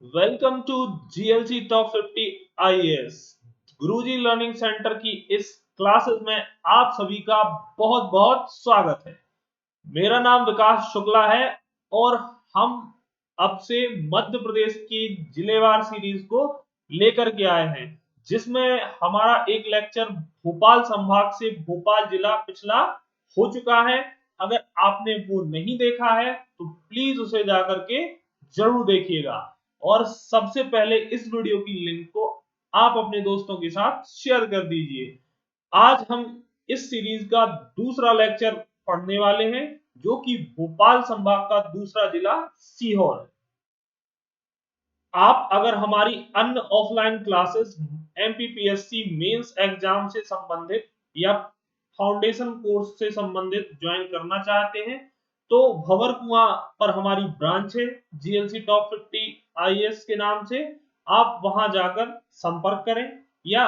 Welcome to GLC top 50 IAS. Guruji learning centre की इस classes में आप सभी का बहुत बहुत स्वागत है। मेरा नाम विकास शुक्ला है और हम अब से मध्य प्रदेश की जिलेवार सीरीज को लेकर के आए हैं, जिसमें हमारा एक लेक्चर भोपाल संभाग से भोपाल जिला पिछला हो चुका है। अगर आपने वो नहीं देखा है तो प्लीज उसे जाकर के जरूर देखिएगा और सबसे पहले इस वीडियो की लिंक को आप अपने दोस्तों के साथ शेयर कर दीजिए। आज हम इस सीरीज का दूसरा लेक्चर पढ़ने वाले हैं, जो कि भोपाल संभाग का दूसरा जिला सीहोर है। आप अगर हमारी अन्य offline classes MPPSC mains exam से संबंधित या फाउंडेशन कोर्स से संबंधित ज्वाइन करना चाहते हैं तो भंवर कुआं पर हमारी ब्रांच है जीएलसी टॉप 50 आईएएस के नाम से। आप वहां जाकर संपर्क करें या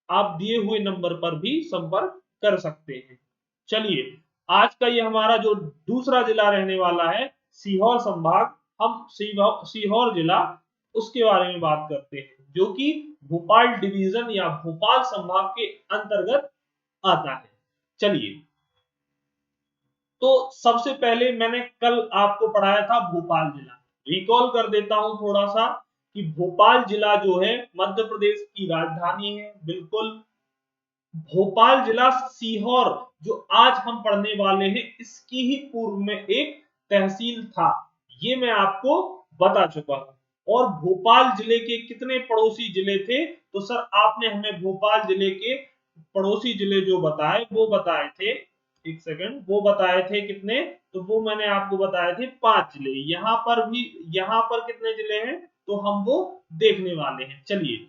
आप दिए हुए नंबर पर भी संपर्क कर सकते हैं। चलिए, आज का ये हमारा जो दूसरा जिला रहने वाला है सीहोर संभाग, हम सीहोर जिला उसके बारे में बात करते हैं, जो कि भोपाल डिवीजन या भोपाल संभाग के अंतर्गत आता है। चलिए, तो सबसे पहले मैंने कल आपको पढ़ाया था भोपाल जिला। रिकॉल कर देता हूं थोड़ा सा कि भोपाल जिला जो है मध्य प्रदेश की राजधानी है। बिल्कुल, भोपाल जिला सीहोर जो आज हम पढ़ने वाले हैं इसकी ही पूर्व में एक तहसील था, ये मैं आपको बता चुका हूं। और भोपाल जिले के कितने पड़ोसी जिले थे, तो सर आपने हमें भोपाल जिले के पड़ोसी जिले जो बताए वो बताए थे, एक सेकंड, वो बताए थे कितने, तो वो मैंने आपको बताए थे 5 जिले। यहाँ पर भी, यहाँ पर कितने जिले हैं तो हम वो देखने वाले हैं। चलिए,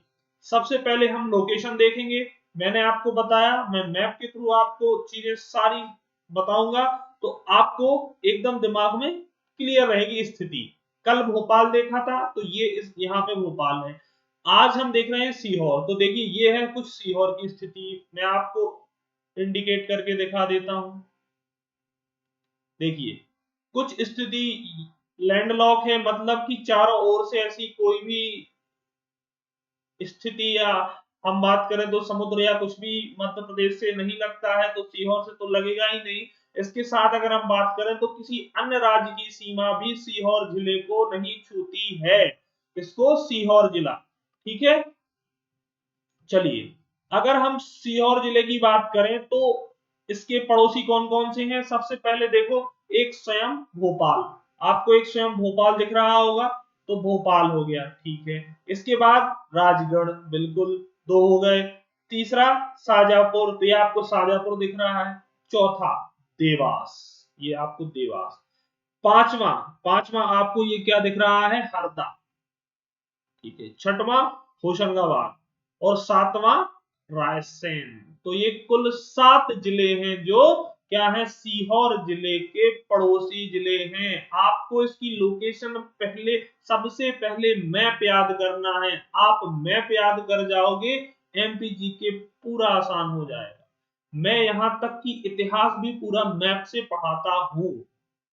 सबसे पहले हम लोकेशन देखेंगे। मैंने आपको बताया, मैं मैप के थ्रू आपको चीजें सारी बताऊंगा तो आपको एकदम दिमाग में क्लियर रहेगी स्थिति। कल भोपाल देखा था तो ये इस यहाँ पे भोपाल है। आज हम देख रहे हैं सीहोर, तो देखिए ये है कुछ सीहोर की स्थिति। मैं आपको इंडिकेट करके दिखा देता हूं। देखिए, कुछ स्थिति लैंडलॉक है, मतलब कि चारों ओर से ऐसी कोई भी स्थिति, या हम बात करें तो समुद्र या कुछ भी मध्य प्रदेश से नहीं लगता है, तो सीहोर से तो लगेगा ही नहीं। इसके साथ अगर हम बात करें तो किसी अन्य राज्य की सीमा भी सीहोर जिले को नहीं छूती है। इसको सीहोर जिला, ठीक है। चलिए, अगर हम सीहोर जिले की बात करें तो इसके पड़ोसी कौन कौन से हैं। सबसे पहले देखो, एक स्वयं भोपाल, आपको एक स्वयं भोपाल दिख रहा होगा, तो भोपाल हो गया, ठीक है। इसके बाद राजगढ़, बिल्कुल, 2 हो गए। तीसरा शाजापुर, तो ये आपको शाजापुर दिख रहा है। चौथा देवास, ये आपको देवास। पांचवा पांचवा आपको ये क्या दिख रहा है, हरदा, ठीक है। छठवां होशंगाबाद और सातवां रायसेन। तो ये कुल 7 जिले हैं जो क्या है, सीहोर जिले के पड़ोसी जिले हैं। आपको इसकी लोकेशन पहले, सबसे पहले मैप याद करना है। आप मैप याद कर जाओगे, एमपीजी के पूरा आसान हो जाएगा। मैं यहां तक कि इतिहास भी पूरा मैप से पढ़ाता हूं।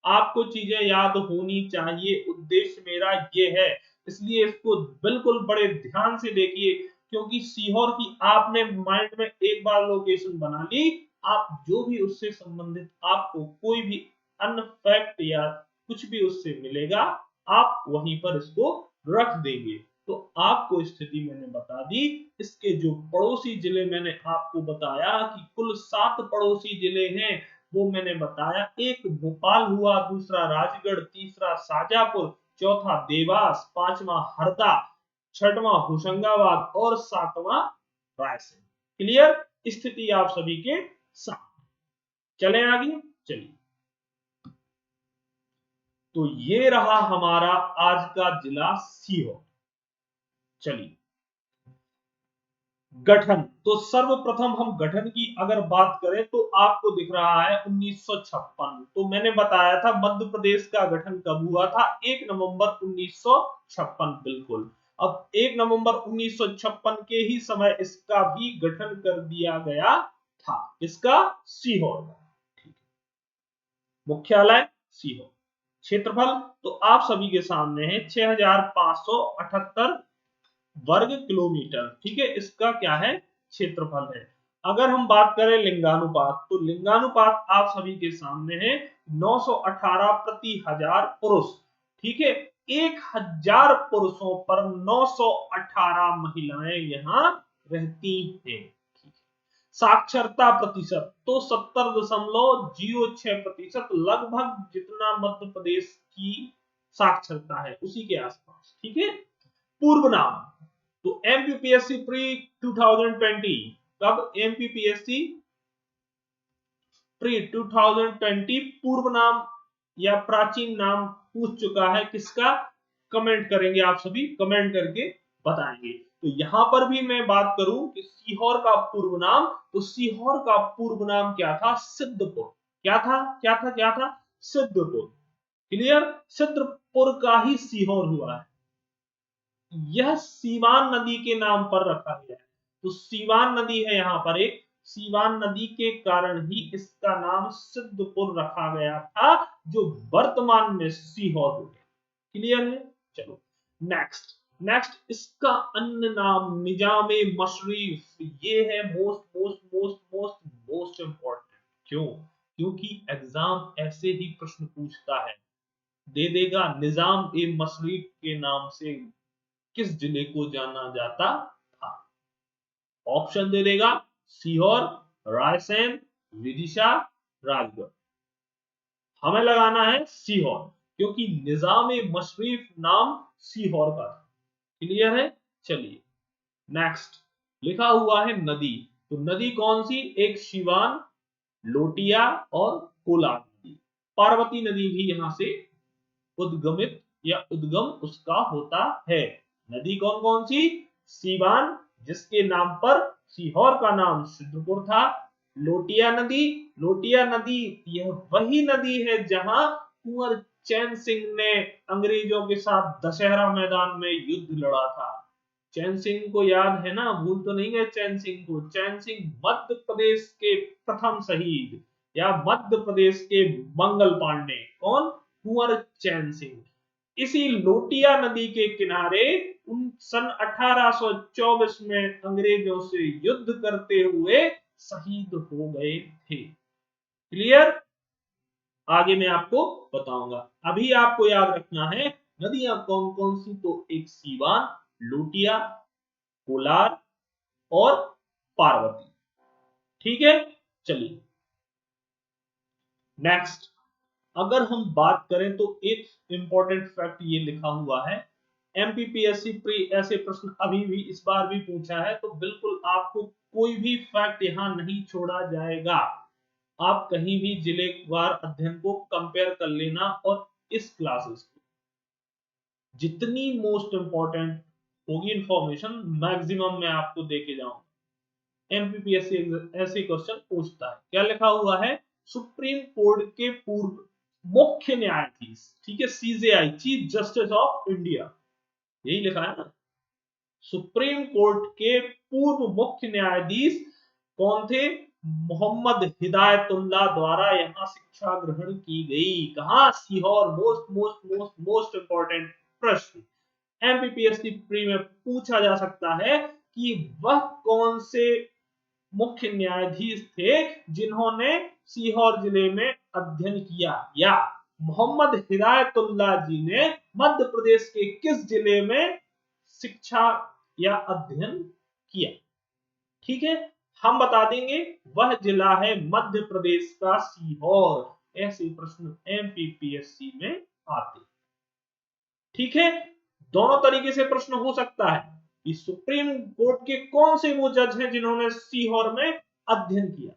आपको चीजें याद होनी चाहिए, उद्देश्य मेरा ये है। इसलिए इसको बिल्कुल बड़े ध्यान से देखिए, क्योंकि सीहोर की आपने माइंड में एक बार लोकेशन बना ली, आप जो भी उससे संबंधित आपको कोई भी अन्य फैक्ट या कुछ भी उससे मिलेगा, आप वहीं पर इसको रख देंगे। तो आपको स्थिति मैंने बता दी। इसके जो पड़ोसी जिले मैंने आपको बताया कि कुल 7 पड़ोसी जिले हैं, वो मैंने बताया। एक भोपाल हुआ, दूसरा राजगढ़, तीसरा शाजापुर, चौथा देवास, पांचवा हरदा, छठवां होशंगाबाद और सातवां रायसेन। क्लियर स्थिति आप सभी के साथ। चले आगे, चलिए। तो ये रहा हमारा आज का जिला सीहोर। चलिए, गठन, तो सर्वप्रथम हम गठन की अगर बात करें तो आपको दिख रहा है 1956। तो मैंने बताया था मध्य प्रदेश का गठन कब हुआ था, 1 नवंबर 1956, बिल्कुल। अब 1 नवंबर 1956 के ही समय इसका भी गठन कर दिया गया था। इसका सीहोर, मुख्यालय सीहोर। क्षेत्रफल तो आप सभी के सामने है 6578 वर्ग किलोमीटर। ठीक है, इसका क्या है, क्षेत्रफल है। अगर हम बात करें लिंगानुपात, तो लिंगानुपात आप सभी के सामने है 918 प्रति हजार पुरुष। ठीक है, 1000 पुरुषों पर 918 महिलाएं यहाँ रहती हैं। साक्षरता प्रतिशत तो 70.06%, लगभग जितना मध्य प्रदेश की साक्षरता है उसी के आसपास। ठीक है, पूर्व नाम तो एमपीपीएससी प्री 2020, कब एमपीपीएससी प्री 2020 पूर्व नाम या प्राचीन नाम पूछ चुका है, किसका, कमेंट करेंगे, आप सभी कमेंट करके बताएंगे। तो यहां पर भी मैं बात करूं कि सीहोर का पूर्व नाम, तो सीहोर का पूर्व नाम क्या था, सिद्धपुर। क्या था, क्या था, क्या था, सिद्धपुर। क्लियर, सिद्धपुर का ही सीहोर हुआ है। यह सीवान नदी के नाम पर रखा गया है। तो सीवान नदी है यहाँ पर एक, सीवान नदी के कारण ही इसका नाम सिद्धपुर रखा गया था, जो वर्तमान में सीहोर हो गया। क्लियर है, चलो नेक्स्ट। नेक्स्ट इसका अन्य नाम निजामे मशरीफ। ये है most most most most most important. क्यों, क्योंकि एग्जाम ऐसे ही प्रश्न पूछता है, दे देगा निजाम ए मशरीफ के नाम से किस जिले को जाना जाता था। ऑप्शन दे देगा सीहोर, रायसेन, विदिशा, राजगढ़। हमें लगाना है सीहोर, क्योंकि निजाम ए मशरीफ नाम सीहोर का था। क्लियर है, चलिए नेक्स्ट। लिखा हुआ है नदी, तो नदी कौन सी, एक शिवान, लोटिया और कोलार नदी। पार्वती नदी भी यहां से उद्गमित या उद्गम उसका होता है। नदी कौन कौन सी, सीवान जिसके नाम पर सीहोर का नाम सिद्धपुर था, लोटिया नदी, लोटिया नदी यह वही नदी है जहां कुंवर चैन सिंह ने अंग्रेजों के साथ दशहरा मैदान में युद्ध लड़ा था। चैन सिंह को याद है ना, भूल तो नहीं गए चैन सिंह को। चैन सिंह मध्य प्रदेश के प्रथम शहीद या मध्य प्रदेश के मंगल पांडे, कौन, कुंवर चैन सिंह। इसी लोटिया नदी के किनारे सन 1824 में अंग्रेजों से युद्ध करते हुए शहीद हो गए थे। क्लियर, आगे मैं आपको बताऊंगा। अभी आपको याद रखना है नदियां कौन कौन सी, तो एक सीवान, लोटिया, कोलार और पार्वती। ठीक है, चलिए नेक्स्ट। अगर हम बात करें तो एक इंपॉर्टेंट फैक्ट ये लिखा हुआ है, एमपीपीएससी प्री ऐसे प्रश्न अभी भी इस बार भी पूछा है, तो बिल्कुल आपको कोई भी फैक्ट यहां नहीं छोड़ा जाएगा। आप कहीं भी जिलेवार अध्ययन को कंपेयर कर लेना और इस क्लासेस को, जितनी मोस्ट इंपॉर्टेंट होगी इंफॉर्मेशन मैक्सिमम मैं आपको देके जाऊंगा। एमपीपीएससी ऐसे क्वेश्चन पूछता है। क्या लिखा हुआ है, सुप्रीम कोर्ट के पूर्व मुख्य न्यायाधीश, ठीक है, CJI chief justice of India, यही लिखा है ना। सुप्रीम कोर्ट के पूर्व मुख्य न्यायाधीश कौन थे, मोहम्मद हिदायतुल्लाह द्वारा यहाँ शिक्षा ग्रहण की गई। कहा, Sehore. Most most most most important प्रश्न एमपीपीएससी प्री में पूछा जा सकता है कि वह कौन से मुख्य न्यायाधीश थे जिन्होंने सीहोर जिले में अध्ययन किया, या मोहम्मद हिदायतुल्लाह जी ने मध्य प्रदेश के किस जिले में शिक्षा या अध्ययन किया। ठीक है, हम बता देंगे वह जिला है मध्य प्रदेश का सीहोर। ऐसे प्रश्न एमपीपीएससी में आते। ठीक है, दोनों तरीके से प्रश्न हो सकता है कि सुप्रीम कोर्ट के कौन से वो जज हैं जिन्होंने सीहोर में अध्ययन किया,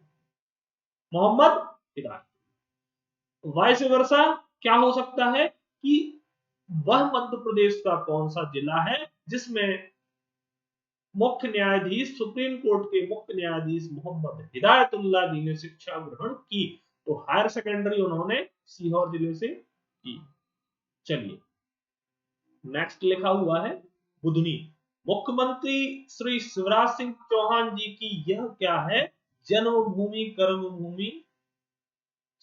मोहम्मद हिदायत। वाइस वर्सा क्या हो सकता है कि वह मध्य प्रदेश का कौन सा जिला है जिसमें मुख्य न्यायाधीश, सुप्रीम कोर्ट के मुख्य न्यायाधीश मोहम्मद हिदायतुल्लाह जी ने शिक्षा ग्रहण की, तो हायर सेकेंडरी उन्होंने सीहोर जिले से की। चलिए नेक्स्ट लिखा हुआ है बुधनी। मुख्यमंत्री श्री शिवराज सिंह चौहान जी की यह क्या है, जन्मभूमि कर्मभूमि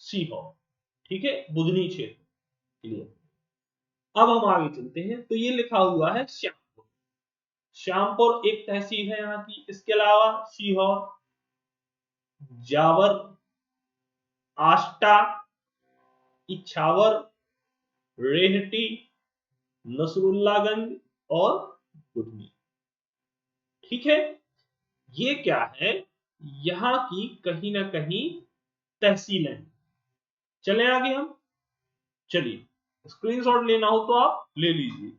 सीहोर। ठीक है, बुधनी क्षेत्र। क्लियर। अब हम आगे चलते हैं। तो ये लिखा हुआ है श्यामपुर। श्यामपुर एक तहसील है यहाँ की। इसके अलावा सीहोर, जावर, आष्टा, इछावर, रेहटी, नसरुल्लागंज और बुधनी। ठीक है, ये क्या है, यहाँ की कहीं ना कहीं तहसीलें। चले आगे हम। चलिए, स्क्रीनशॉट लेना हो तो आप ले लीजिए।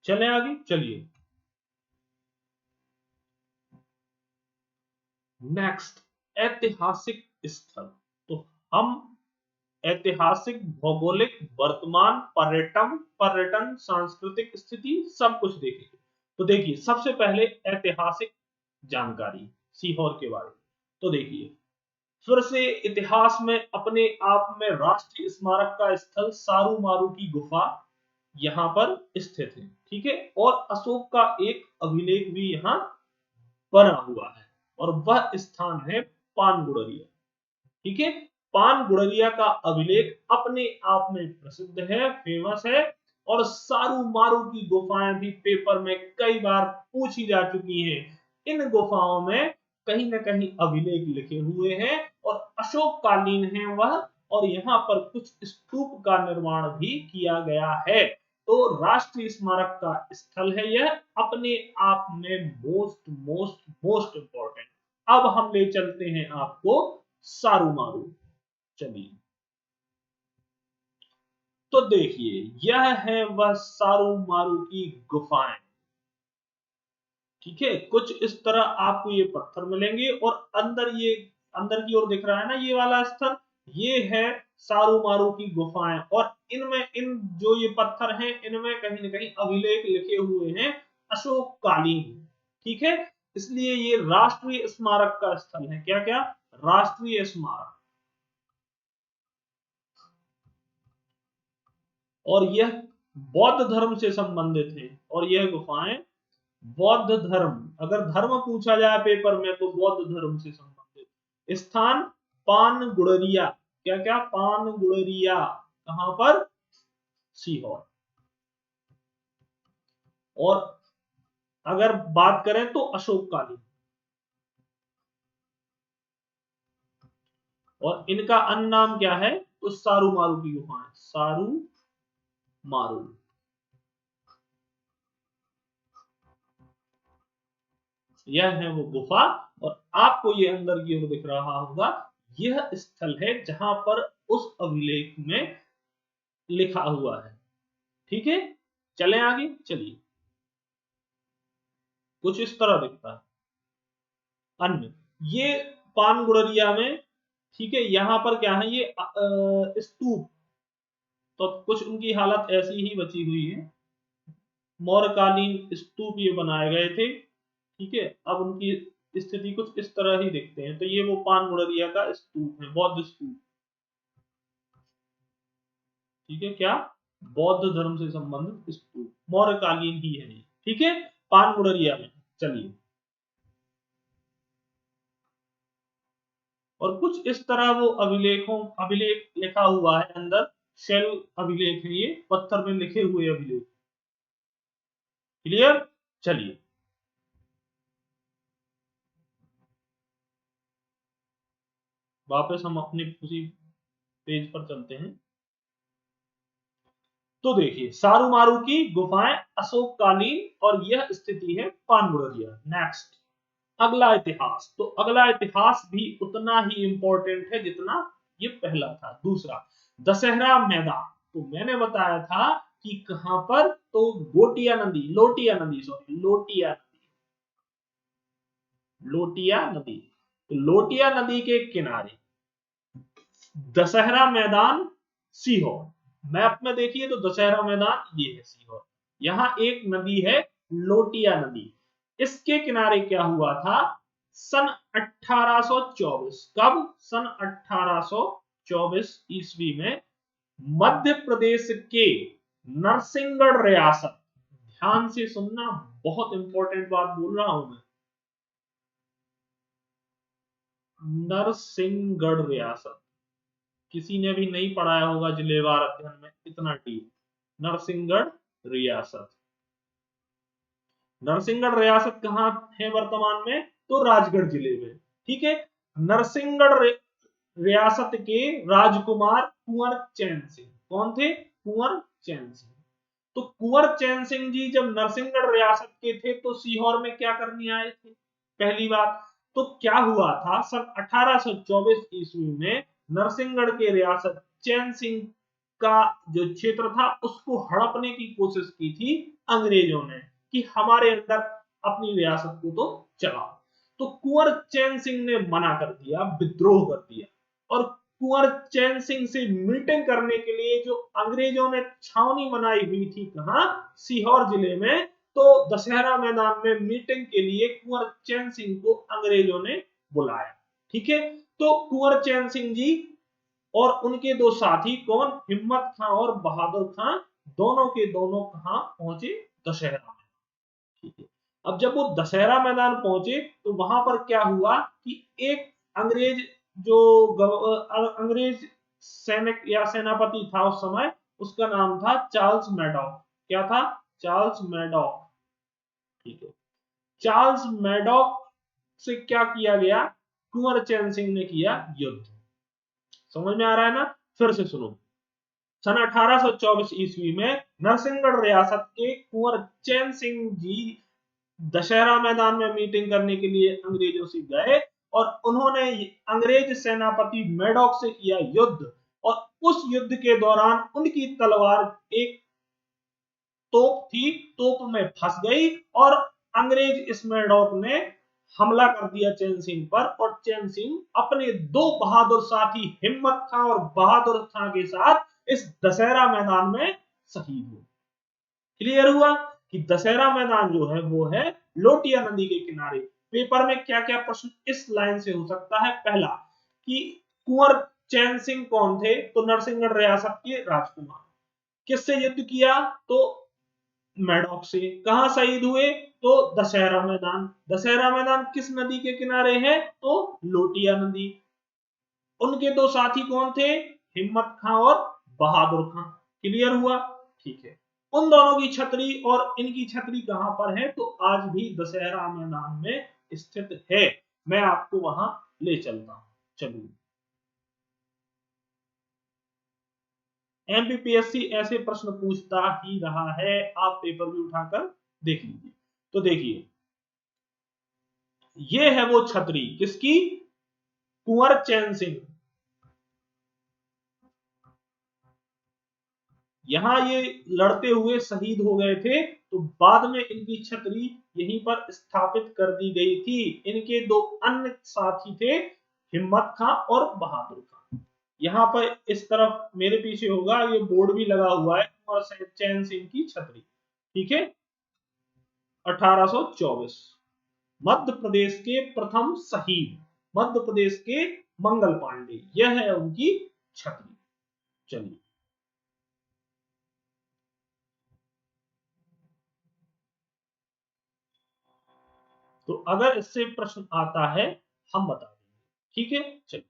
चले आगे, चलिए। नेक्स्ट, ऐतिहासिक स्थल। तो हम ऐतिहासिक, भौगोलिक, वर्तमान, पर्यटन पर्यटन सांस्कृतिक स्थिति सब कुछ देखेंगे। तो देखिए, सबसे पहले ऐतिहासिक जानकारी सीहोर के बारे में। तो देखिए, फिर से इतिहास में अपने आप में राष्ट्रीय स्मारक का स्थल सारू मारू की गुफा यहाँ पर स्थित है। ठीक है, और अशोक का एक अभिलेख भी यहाँ बना हुआ है, और वह स्थान है पानगुड़रिया। ठीक है, पानगुड़रिया का अभिलेख अपने आप में प्रसिद्ध है, फेमस है। और सारू मारू की गुफाएं भी पेपर में कई बार पूछी जा चुकी हैं। इन गुफाओं में कहीं न कहीं अभिलेख लिखे हुए हैं, और अशोक कालीन है वह, और यहाँ पर कुछ स्तूप का निर्माण भी किया गया है। तो राष्ट्रीय स्मारक का स्थल है यह, अपने आप में मोस्ट मोस्ट मोस्ट इंपॉर्टेंट। अब हम ले चलते हैं आपको सारू मारू। चलिए, तो देखिए, यह है वह सारू मारू की गुफाएं। ठीक है, कुछ इस तरह आपको ये पत्थर मिलेंगे, और अंदर ये अंदर की ओर दिख रहा है ना ये वाला स्थल, ये है सारू मारू की गुफाएं। और इनमें इन जो ये पत्थर हैं, इनमें कहीं ना कहीं अभिलेख लिखे हुए हैं अशोक कालीन। ठीक है, इसलिए ये राष्ट्रीय स्मारक का स्थल है। क्या क्या? राष्ट्रीय स्मारक। और यह बौद्ध धर्म से संबंधित है, और यह गुफाएं बौद्ध धर्म, अगर धर्म पूछा जाए पेपर में तो बौद्ध धर्म से संबंधित स्थान पानगुड़रिया। क्या क्या? पानगुड़रिया। कहां पर? सीहोर। और अगर बात करें तो अशोक कालीन, और इनका अन्य नाम क्या है? तो सारू मारू की गुफाएं, सारू मारू। यह है वो गुफा, और आपको ये अंदर की ओर दिख रहा होगा, यह स्थल है जहां पर उस अभिलेख में लिखा हुआ है। ठीक है, चलें आगे, चलिए। कुछ इस तरह दिखता है। अन्य, ये पानगुड़रिया में, ठीक है, यहाँ पर क्या है, ये स्तूप। तो कुछ उनकी हालत ऐसी ही बची हुई है। मौर्यकालीन स्तूप ये बनाए गए थे। ठीक है, अब उनकी स्थिति कुछ इस तरह ही दिखते हैं। तो ये वो पानगुड़रिया का स्तूप है, बौद्ध स्तूप। ठीक है, क्या? बौद्ध धर्म से संबंधित स्तूप, मौर्यकालीन ही है ये। ठीक है, पानगुड़रिया में। चलिए, और कुछ इस तरह वो अभिलेख लिखा हुआ है अंदर। शेल अभिलेख है ये, पत्थर में लिखे हुए अभिलेख। क्लियर? चलिए, वापस हम अपने उसी पेज पर चलते हैं। तो देखिए, सारू मारू की गुफाएं अशोक कालीन, और यह स्थिति है पानगुड़रिया। नेक्स्ट, अगला इतिहास। तो अगला इतिहास भी उतना ही इंपॉर्टेंट है जितना ये पहला था। दूसरा, दशहरा मैदान। तो मैंने बताया था कि कहां पर, तो गोटिया नदी, लोटिया नदी, सॉरी, लोटिया नदी, लोटिया नदी। तो लोटिया नदी के किनारे दशहरा मैदान, सीहोर। मैप में देखिए तो दशहरा मैदान ये है सीहोर। यहाँ एक नदी है, लोटिया नदी। इसके किनारे क्या हुआ था? सन 1824। कब? सन 1824 ईस्वी में मध्य प्रदेश के नरसिंहगढ़ रियासत, ध्यान से सुनना, बहुत इंपॉर्टेंट बात बोल रहा हूं मैं, नरसिंहगढ़ रियासत, किसी ने भी नहीं पढ़ाया होगा जिलेवार अध्ययन में इतना डीप। नरसिंहगढ़ रियासत, नरसिंहगढ़ रियासत कहाँ है वर्तमान में, तो राजगढ़ जिले में। ठीक है, नरसिंहगढ़ रियासत के राजकुमार कुंवर चैन सिंह, कौन थे, कुंवर चैन सिंह। तो कुंवर चैन सिंह जी जब नरसिंहगढ़ रियासत के थे तो सीहोर में क्या करने आए थे, पहली बात तो क्या हुआ था, सन 1824 ईस्वी में नरसिंहगढ़ के रियासत चैन सिंह का जो क्षेत्र था उसको हड़पने की कोशिश की थी अंग्रेजों ने, कि हमारे अंदर अपनी रियासत को तो चलाओ। तो कुंवर चैन सिंह ने मना कर दिया, विद्रोह कर दिया, और कुंवर चैन सिंह से मीटिंग करने के लिए जो अंग्रेजों ने छावनी बनाई हुई थी, कहां, सीहोर जिले में, तो दशहरा मैदान में मीटिंग के लिए कुंवर चैन सिंह को अंग्रेजों ने बुलाया। ठीक है, तो कुंवर चैन सिंह जी और उनके दो साथी, कौन, हिम्मत खां और बहादुर खां, दोनों के दोनों कहां पहुंचे, दशहरा में। ठीक है, अब जब वो दशहरा मैदान पहुंचे तो वहां पर क्या हुआ कि एक अंग्रेज जो अंग्रेज सैनिक या सेनापति था उस समय, उसका नाम था चार्ल्स मैडॉक। क्या था, चार्ल्स मैडॉक। ठीक है, चार्ल्स मैडॉक से क्या किया गया, कुंवर चैन सिंह ने किया युद्ध। समझ में आ रहा है ना, फिर से सुनो। सन 1824 ईस्वी में नरसिंहगढ़ रियासत के कुंवर चैन सिंह जी दशहरा मैदान में मीटिंग करने के लिए अंग्रेजों से गए, और उन्होंने अंग्रेज सेनापति मैडॉक से किया युद्ध, और उस युद्ध के दौरान उनकी तलवार एक तोप थी, तोप में फंस गई, और अंग्रेज इस मैडॉक ने हमला कर दिया चैन सिंह पर, और चैन सिंह अपने दो बहादुर साथी हिम्मत खां और बहादुर खां के साथ इस दशहरा मैदान में शहीद हुए। क्लियर हुआ कि दशहरा मैदान जो है वो है लोटिया नदी के किनारे। पेपर में क्या क्या प्रश्न इस लाइन से हो सकता है, पहला कि कुंवर चैन सिंह कौन थे, तो नरसिंहगढ़ रियासत के राजकुमार, किससे युद्ध किया, तो मैडॉक से, कहां शहीद हुए, तो दशहरा मैदान। दशहरा मैदान किस नदी के किनारे है, तो लोटिया नदी। उनके दो साथी कौन थे, हिम्मत खां और बहादुर खां। क्लियर हुआ, ठीक है। उन दोनों की छतरी और इनकी छतरी कहां पर है, तो आज भी दशहरा मैदान में स्थित है। मैं आपको वहां ले चलता हूं, चलिए। एमपीपीएससी ऐसे प्रश्न पूछता ही रहा है, आप पेपर भी उठाकर देख लीजिए। तो देखिए, ये है वो छतरी, किसकी, कुंवर चैन सिंह। यहां ये लड़ते हुए शहीद हो गए थे, तो बाद में इनकी छतरी यहीं पर स्थापित कर दी गई थी। इनके दो अन्य साथी थे, हिम्मत खां और बहादुर खां। यहां पर इस तरफ मेरे पीछे होगा, ये बोर्ड भी लगा हुआ है, और चैन सिंह की छतरी। ठीक है, 1824 मध्य प्रदेश के प्रथम शहीद, मध्य प्रदेश के मंगल पांडे, यह है उनकी छतरी। चलिए, तो अगर इससे प्रश्न आता है हम बता देंगे। ठीक है, चलिए।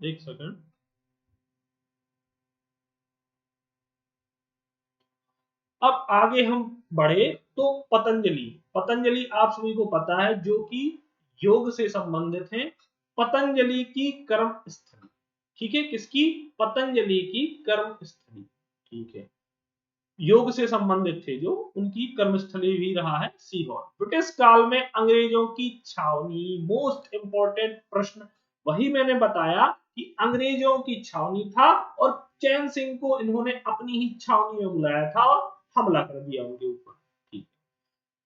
एक सेकंड। अब आगे हम बढ़े तो पतंजलि, पतंजलि आप सभी को पता है जो कि योग से संबंधित है। पतंजलि की कर्म स्थली, ठीक है, किसकी, पतंजलि की कर्म स्थली। ठीक है, योग से संबंधित थे जो, उनकी कर्मस्थली भी रहा है सीहोर। ब्रिटिश काल में अंग्रेजों की छावनी, मोस्ट इंपोर्टेंट प्रश्न, वही मैंने बताया कि अंग्रेजों की छावनी था, और चैन सिंह को इन्होंने अपनी ही छावनी में बुलाया था और हमला कर दिया उनके ऊपर। ठीक,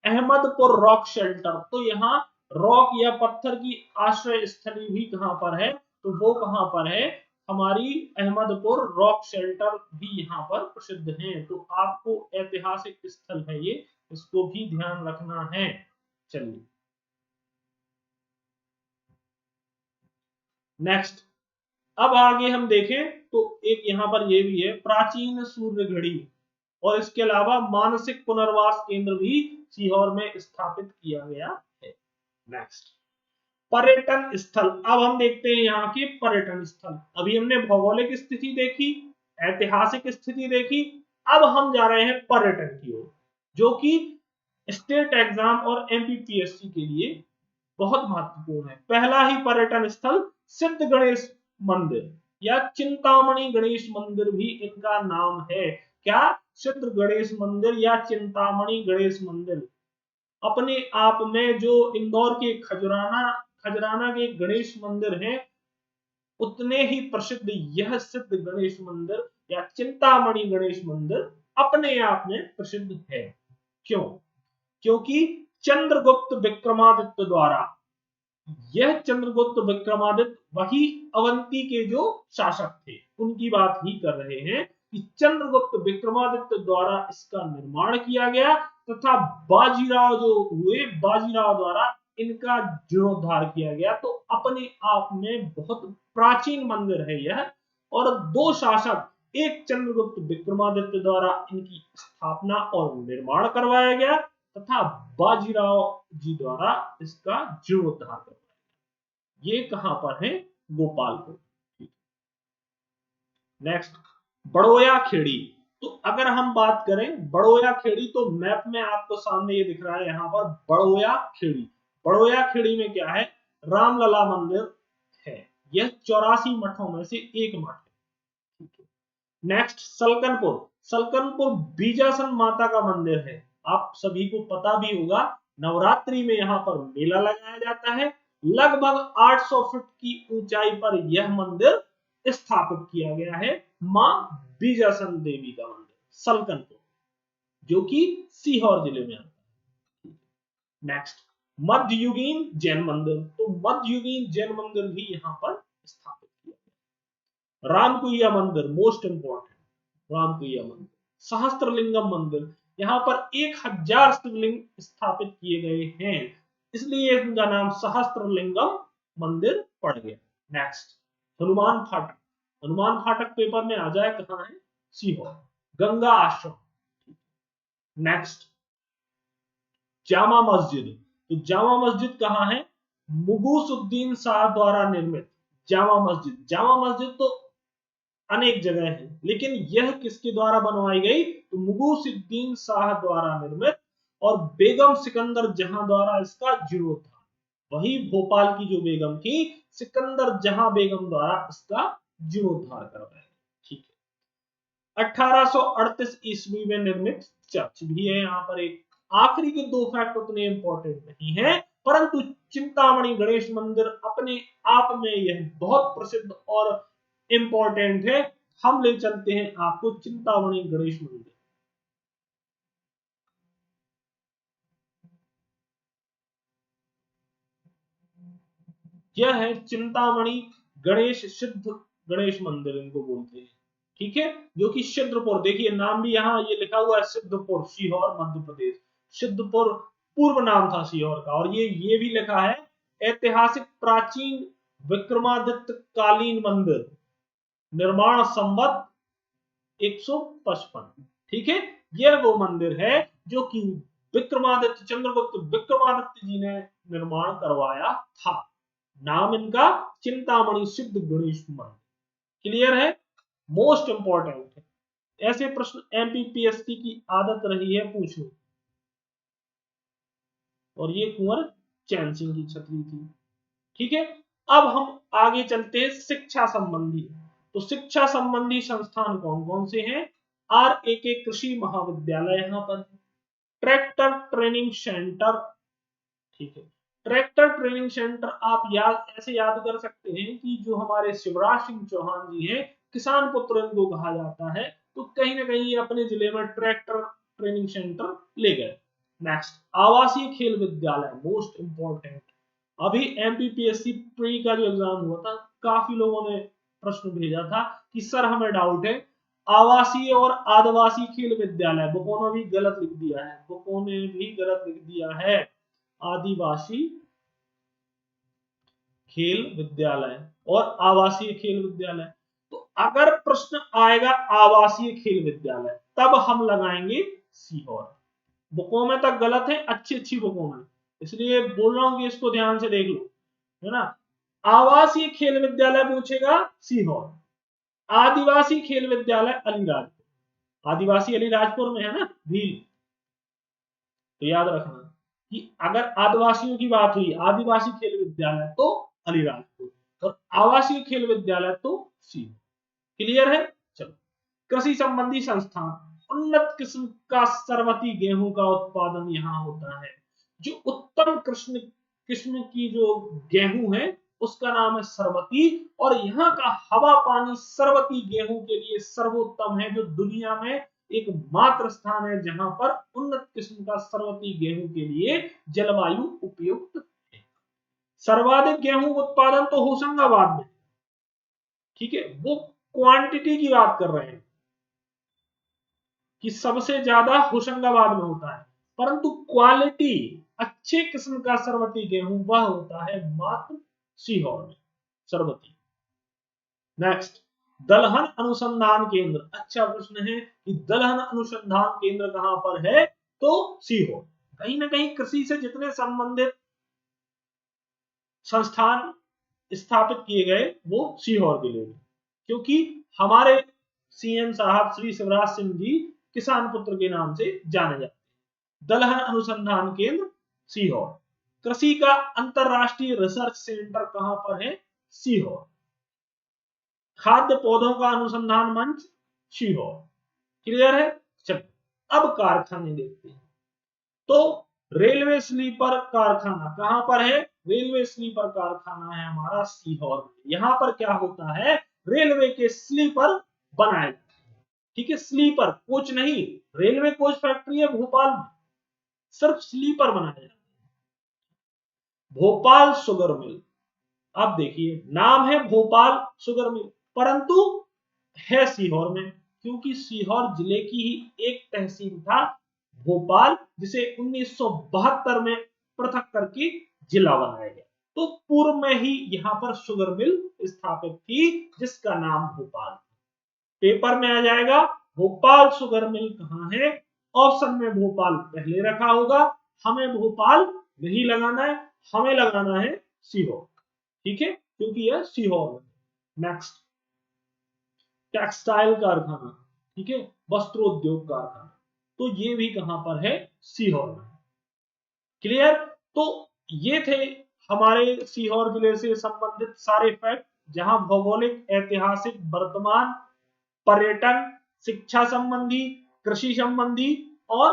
अहमदपुर रॉक शेल्टर, तो यहाँ रॉक या पत्थर की आश्रय स्थली भी कहां पर है, तो वो कहां पर है, हमारी अहमदपुर रॉक शेल्टर भी यहाँ पर प्रसिद्ध है। तो आपको ऐतिहासिक स्थल है ये, इसको भी ध्यान रखना है। चलिए, नेक्स्ट। अब आगे हम देखें तो एक यहाँ पर ये भी है, प्राचीन सूर्य घड़ी। और इसके अलावा मानसिक पुनर्वास केंद्र भी सीहोर में स्थापित किया गया है। नेक्स्ट, पर्यटन स्थल। अब हम देखते हैं यहाँ के पर्यटन स्थल। अभी हमने भौगोलिक स्थिति देखी, ऐतिहासिक स्थिति देखी, अब हम जा रहे हैं पर्यटन की ओर, जो कि स्टेट एग्जाम और एमपीपीएससी के लिए बहुत महत्वपूर्ण है। पहला ही पर्यटन स्थल सिद्ध गणेश मंदिर या चिंतामणि गणेश मंदिर भी इनका नाम है। क्या? सिद्ध गणेश मंदिर या चिंतामणि गणेश मंदिर। अपने आप में जो इंदौर के खजराना के गणेश मंदिर हैं, उतने ही प्रसिद्ध यह सिद्ध गणेश मंदिर या चिंतामणि गणेश मंदिर अपने आप में प्रसिद्ध है। क्यों? क्योंकि चंद्रगुप्त विक्रमादित्य द्वारा, यह चंद्रगुप्त विक्रमादित्य वही अवंती के जो शासक थे उनकी बात ही कर रहे हैं कि चंद्रगुप्त विक्रमादित्य द्वारा इसका निर्माण किया गया तथा बाजीराव जो हुए, बाजीराव द्वारा इनका जीर्णोद्धार किया गया। तो अपने आप में बहुत प्राचीन मंदिर है यह, और दो शासक, एक चंद्रगुप्त विक्रमादित्य द्वारा इनकी स्थापना और निर्माण करवाया गया तथा बाजीराव जी द्वारा इसका जीर्णोद्धार करवाया। ये कहां पर है? गोपालपुर। नेक्स्ट, बड़ोया खेड़ी। तो अगर हम बात करें बड़ोया खेड़ी, तो मैप में आपको सामने ये दिख रहा है यहाँ पर बड़ोया खेड़ी। बड़ोया खेड़ी में क्या है? रामलला मंदिर है। यह 84 मठों में से एक मठ है। नेक्स्ट, सलकनपुर। सलकनपुर बीजासन माता का मंदिर है। आप सभी को पता भी होगा, नवरात्रि में यहाँ पर मेला लगाया जाता है। लगभग 800 फीट की ऊंचाई पर यह मंदिर स्थापित किया गया है, मां बीजासन देवी का मंदिर सलकनपुर, जो कि सीहोर जिले में आता है। नेक्स्ट, मध्ययुगीन जैन मंदिर। तो मध्ययुगीन जैन मंदिर भी यहाँ पर स्थापित किया गया। रामकुइया मंदिर, मोस्ट इंपोर्टेंट, रामकुइया मंदिर। सहस्त्रलिंगम मंदिर, यहाँ पर 1000 शिवलिंग स्थापित किए गए हैं, इसलिए इनका नाम सहस्त्रलिंगम मंदिर पड़ गया। नेक्स्ट, हनुमान फाटक। हनुमान फाटक पेपर में आ जाए, कहां है? सीहोर। गंगा आश्रम। नेक्स्ट, जामा मस्जिद। तो जामा मस्जिद कहां है? मुगूसुद्दीन शाह द्वारा निर्मित जामा मस्जिद। जामा मस्जिद तो अनेक जगह है, लेकिन यह किसके द्वारा बनवाई गई? तो मुगूसुद्दीन शाह द्वारा निर्मित, और बेगम सिकंदर जहां द्वारा इसका जीर्णोद्धार। वही भोपाल की जो बेगम थी, सिकंदर जहां बेगम द्वारा इसका जीर्णोद्धार करवाया। ठीक है। 1838 ईस्वी में निर्मित चर्च भी है यहाँ पर एक। आखिरी के दो फैक्ट उतने इंपॉर्टेंट नहीं है, परंतु चिंतामणि गणेश मंदिर अपने आप में यह बहुत प्रसिद्ध और इंपॉर्टेंट है। हम ले चलते हैं आपको चिंतामणि गणेश मंदिर। यह है चिंतामणि गणेश, सिद्ध गणेश मंदिर इनको बोलते हैं। ठीक है, जो कि सिद्धपुर, देखिए नाम भी यहाँ ये लिखा हुआ है, सिद्धपुर, सीहोर, मध्य प्रदेश। सिद्धपुर पूर्व नाम था सीहोर का। और ये भी लिखा है ऐतिहासिक प्राचीन विक्रमादित्य कालीन मंदिर, निर्माण संवत 155। ठीक है, यह वो मंदिर है जो कि विक्रमादित्य, चंद्रगुप्त विक्रमादित्य जी ने निर्माण करवाया था। नाम इनका चिंतामणि सिद्ध गणेश मंदिर। क्लियर है? मोस्ट इंपॉर्टेंट है। ऐसे प्रश्न एमपीपीएससी की आदत रही है पूछने। और ये कुंवर चैन सिंह की छतरी थी। ठीक है, अब हम आगे चलते हैं शिक्षा संबंधी। तो शिक्षा संबंधी संस्थान कौन कौन से हैं? RAK कृषि महाविद्यालय यहाँ पर, ट्रैक्टर ट्रेनिंग सेंटर। ठीक है, ट्रैक्टर ट्रेनिंग सेंटर आप ऐसे याद कर सकते हैं कि जो हमारे शिवराज सिंह चौहान जी हैं, किसान पुत्र इनको कहा जाता है, तो कहीं ना कहीं अपने जिले में ट्रैक्टर ट्रेनिंग सेंटर ले गए। नेक्स्ट, आवासीय खेल विद्यालय, मोस्ट इंपॉर्टेंट। अभी एमपीपीएससी प्री का जो एग्जाम हुआ था, काफी लोगों ने प्रश्न भेजा था कि सर हमें डाउट है, आवासीय और आदिवासी खेल विद्यालय, बुकों ने भी गलत लिख दिया है, बुकों ने भी गलत लिख दिया है, आदिवासी खेल विद्यालय और आवासीय खेल विद्यालय। तो अगर प्रश्न आएगा आवासीय खेल विद्यालय, तब हम लगाएंगे सीहोर। बुकों में तक गलत है, अच्छी बुकों में, इसलिए बोल रहा हूं कि इसको ध्यान से देख लो, है ना। आवासीय खेल विद्यालय पूछेगा सीहोर, आदिवासी खेल विद्यालय अलीराजपुर, आदिवासी अलीराजपुर में है ना भील। तो याद रखना कि अगर आदिवासियों की बात हुई, आदिवासी खेल विद्यालय तो अलीराजपुर, और आवासीय खेल विद्यालय तो सीहोर। क्लियर है। चलो, कृषि संबंधी संस्थान, उन्नत किस्म का सरवती गेहूं का उत्पादन यहाँ होता है। जो उत्तम किस्म की जो गेहूं है उसका नाम है सरवती, और यहाँ का हवा पानी सरवती गेहूं के लिए सर्वोत्तम है। जो दुनिया में एकमात्र स्थान है जहां पर उन्नत किस्म का सरवती गेहूं के लिए जलवायु उपयुक्त है। सर्वाधिक गेहूं उत्पादन तो होशंगाबाद में, ठीक है, वो क्वांटिटी की बात कर रहे हैं कि सबसे ज्यादा होशंगाबाद में होता है, परंतु क्वालिटी अच्छे किस्म का सरवती गेहूं वह होता है मात्र सीहोर में, सरवती। नेक्स्ट, दलहन अनुसंधान केंद्र। अच्छा प्रश्न है कि दलहन अनुसंधान केंद्र कहां पर है, तो सीहोर। कहीं ना कहीं कृषि से जितने संबंधित संस्थान स्थापित किए गए वो सीहोर के लिए, क्योंकि हमारे सीएम साहब श्री शिवराज सिंह जी किसान पुत्र के नाम से जाने जाते हैं। दलहन अनुसंधान केंद्र सीहोर। कृषि का अंतरराष्ट्रीय रिसर्च सेंटर कहां पर है, सीहोर। खाद्य पौधों का अनुसंधान मंच सीहोर। क्लियर है। चलो अब कारखाने देखते हैं। तो रेलवे स्लीपर कारखाना कहां पर है, रेलवे स्लीपर कारखाना है हमारा सीहोर में। यहां पर क्या होता है, रेलवे के स्लीपर बनाए जाते हैं, ठीक है, स्लीपर, कोच नहीं। रेलवे कोच फैक्ट्री है भोपाल में, सिर्फ स्लीपर बनाए जाते हैं। भोपाल शुगर मिल, अब देखिए नाम है भोपाल शुगर मिल, परंतु है सीहोर में, क्योंकि सीहोर जिले की ही एक तहसील था भोपाल, जिसे 1972 में पृथक करके जिला बनाया गया। तो पूर्व में ही यहां पर शुगर मिल स्थापित थी जिसका नाम भोपाल। पेपर में आ जाएगा भोपाल शुगर मिल कहां है, ऑप्शन में भोपाल पहले रखा होगा। हमें भोपाल नहीं लगाना है, हमें लगाना है सीहोर, ठीक है, क्योंकि यह सीहोर में। नेक्स्ट, टेक्सटाइल कारखाना, ठीक है, वस्त्रोद्योग कारखाना, तो ये भी कहां पर है, सीहोर में। क्लियर। तो ये थे हमारे सीहोर जिले से संबंधित सारे फैक्ट, जहां भौगोलिक, ऐतिहासिक, वर्तमान, पर्यटन, शिक्षा संबंधी, कृषि संबंधी और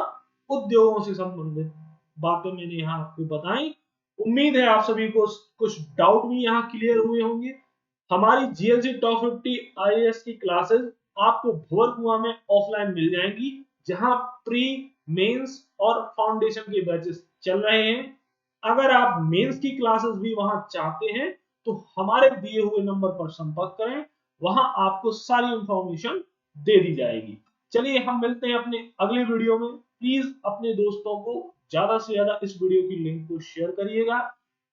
उद्योगों से संबंधित बातें मैंने यहाँ आपको बताई। उम्मीद है आप सभी को कुछ डाउट भी यहाँ क्लियर हुए होंगे। हमारी जीएलसी टॉप 50 आईएएस की क्लासेस आपको भोर कुआं में ऑफलाइन मिल जाएंगी, जहां प्री, मेंस और फाउंडेशन के बैचेस चल रहे हैं। अगर आप मेंस की क्लासेस भी वहां चाहते हैं तो हमारे दिए हुए नंबर पर संपर्क करें, वहां आपको सारी इंफॉर्मेशन दे दी जाएगी। चलिए हम मिलते हैं अपने अगले वीडियो में। प्लीज अपने दोस्तों को ज्यादा से ज्यादा इस वीडियो की लिंक को शेयर करिएगा।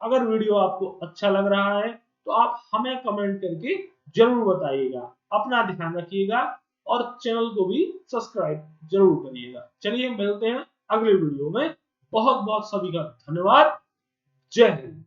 अगर वीडियो आपको अच्छा लग रहा है तो आप हमें कमेंट करके जरूर बताइएगा। अपना ध्यान रखिएगा और चैनल को भी सब्सक्राइब जरूर करिएगा। चलिए मिलते हैं अगले वीडियो में। बहुत बहुत सभी का धन्यवाद। जय हिंद।